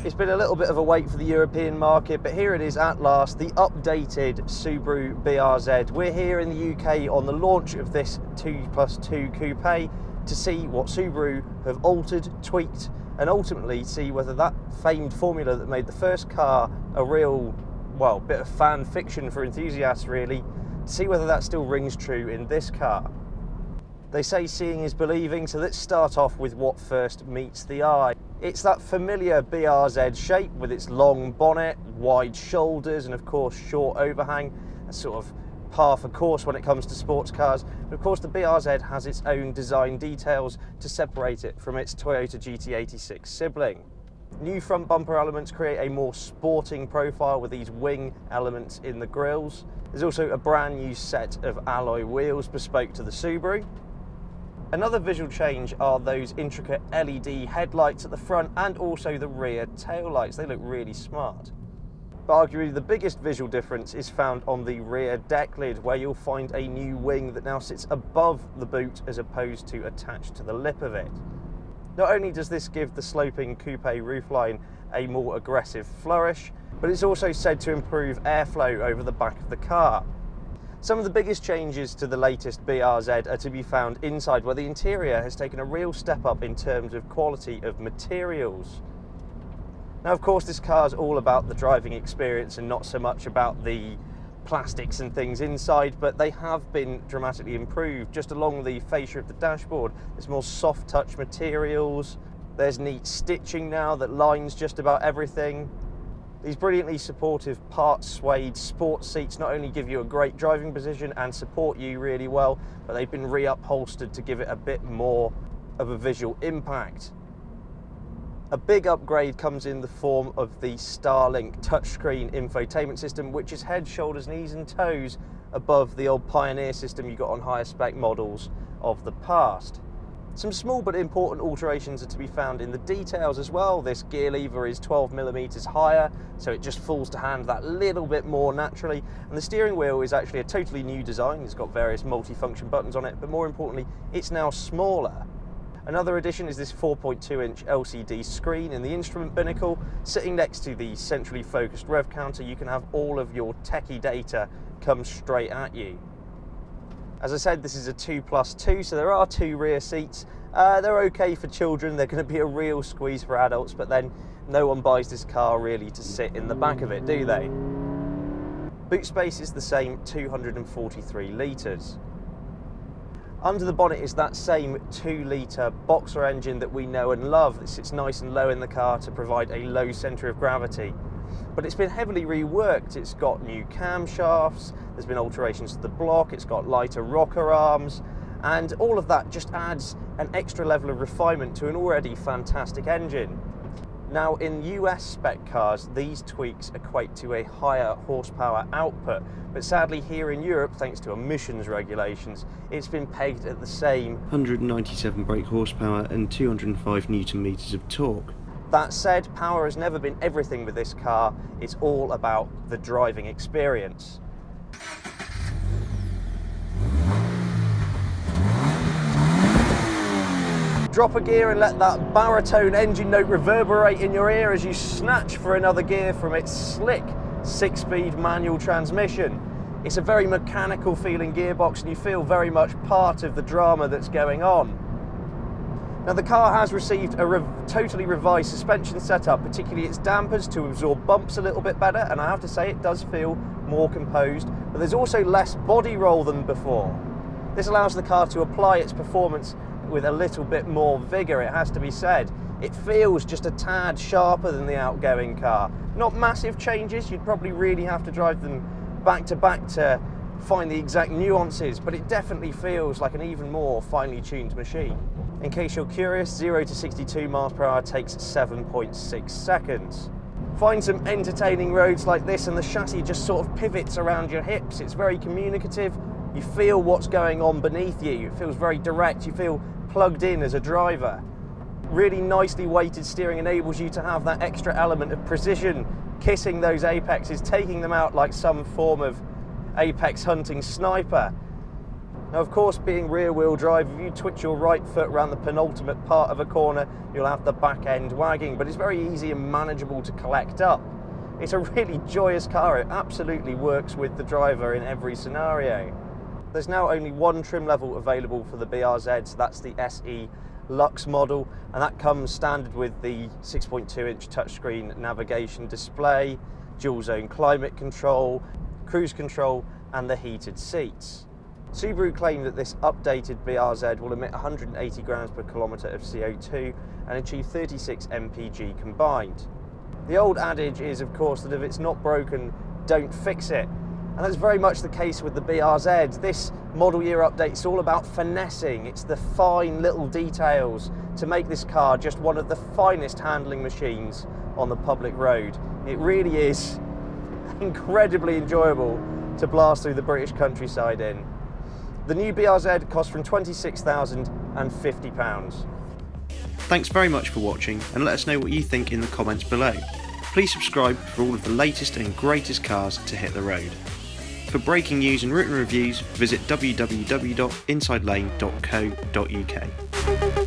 It's been a little bit of a wait for the European market, but here it is at last, the updated Subaru BRZ. We're here in the UK on the launch of this 2+2 coupe to see what Subaru have altered, tweaked, and ultimately see whether that famed formula that made the first car a real, well, bit of fan fiction for enthusiasts really, to see whether that still rings true in this car. They say seeing is believing, so let's start off with what first meets the eye. It's that familiar BRZ shape with its long bonnet, wide shoulders, and of course short overhang, a sort of par for course when it comes to sports cars. But of course the BRZ has its own design details to separate it from its Toyota GT86 sibling. New front bumper elements create a more sporting profile with these wing elements in the grills. There's also a brand new set of alloy wheels bespoke to the Subaru. Another visual change are those intricate LED headlights at the front and also the rear tail lights. They look really smart. But arguably the biggest visual difference is found on the rear deck lid, where you'll find a new wing that now sits above the boot as opposed to attached to the lip of it. Not only does this give the sloping coupe roofline a more aggressive flourish, but it's also said to improve airflow over the back of the car. Some of the biggest changes to the latest BRZ are to be found inside, where the interior has taken a real step up in terms of quality of materials. Now of course this car is all about the driving experience and not so much about the plastics and things inside, but they have been dramatically improved. Just along the fascia of the dashboard, there's more soft touch materials, there's neat stitching now that lines just about everything. These brilliantly supportive part suede sports seats not only give you a great driving position and support you really well, but they've been reupholstered to give it a bit more of a visual impact. A big upgrade comes in the form of the Starlink touchscreen infotainment system, which is head, shoulders, knees and toes above the old Pioneer system you got on higher spec models of the past. Some small but important alterations are to be found in the details as well. This gear lever is 12mm higher, so it just falls to hand that little bit more naturally. And the steering wheel is actually a totally new design. It's got various multi-function buttons on it, but more importantly, it's now smaller. Another addition is this 4.2-inch LCD screen in the instrument binnacle. Sitting next to the centrally focused rev counter, you can have all of your techie data come straight at you. As I said, this is a 2+2, so there are 2 rear seats. They're okay for children, they're going to be a real squeeze for adults, but then no one buys this car really to sit in the back of it, do they? Boot space is the same, 243 litres. Under the bonnet is that same 2-litre boxer engine that we know and love. It sits nice and low in the car to provide a low centre of gravity. But it's been heavily reworked. It's got new camshafts, there's been alterations to the block, it's got lighter rocker arms, and all of that just adds an extra level of refinement to an already fantastic engine. Now in US spec cars, these tweaks equate to a higher horsepower output, but sadly here in Europe, thanks to emissions regulations, it's been pegged at the same 197 brake horsepower and 205 Newton meters of torque. That said, power has never been everything with this car. It's all about the driving experience. Drop a gear and let that baritone engine note reverberate in your ear as you snatch for another gear from its slick 6-speed manual transmission. It's a very mechanical feeling gearbox and you feel very much part of the drama that's going on. Now the car has received a totally revised suspension setup, particularly its dampers to absorb bumps a little bit better, and I have to say it does feel more composed, but there's also less body roll than before. This allows the car to apply its performance with a little bit more vigour, it has to be said. It feels just a tad sharper than the outgoing car. Not massive changes, you'd probably really have to drive them back to back to find the exact nuances, but it definitely feels like an even more finely tuned machine. In case you're curious, 0 to 62 miles per hour takes 7.6 seconds. Find some entertaining roads like this and the chassis just sort of pivots around your hips. It's very communicative. You feel what's going on beneath you. It feels very direct. You feel plugged in as a driver. Really nicely weighted steering enables you to have that extra element of precision, kissing those apexes, taking them out like some form of apex hunting sniper. Now, of course, being rear-wheel drive, if you twitch your right foot around the penultimate part of a corner, you'll have the back end wagging, but it's very easy and manageable to collect up. It's a really joyous car. It absolutely works with the driver in every scenario. There's now only one trim level available for the BRZ, so that's the SE Lux model, and that comes standard with the 6.2-inch touchscreen navigation display, dual zone climate control, cruise control, and the heated seats. Subaru claim that this updated BRZ will emit 180 grams per kilometre of CO2 and achieve 36 mpg combined. The old adage is, of course, that if it's not broken, don't fix it. And that's very much the case with the BRZ. This model year update is all about finessing. It's the fine little details to make this car just one of the finest handling machines on the public road. It really is incredibly enjoyable to blast through the British countryside in. The new BRZ costs from £26,050. Thanks very much for watching, and let us know what you think in the comments below. Please subscribe for all of the latest and greatest cars to hit the road. For breaking news and written reviews, visit www.insidelane.co.uk.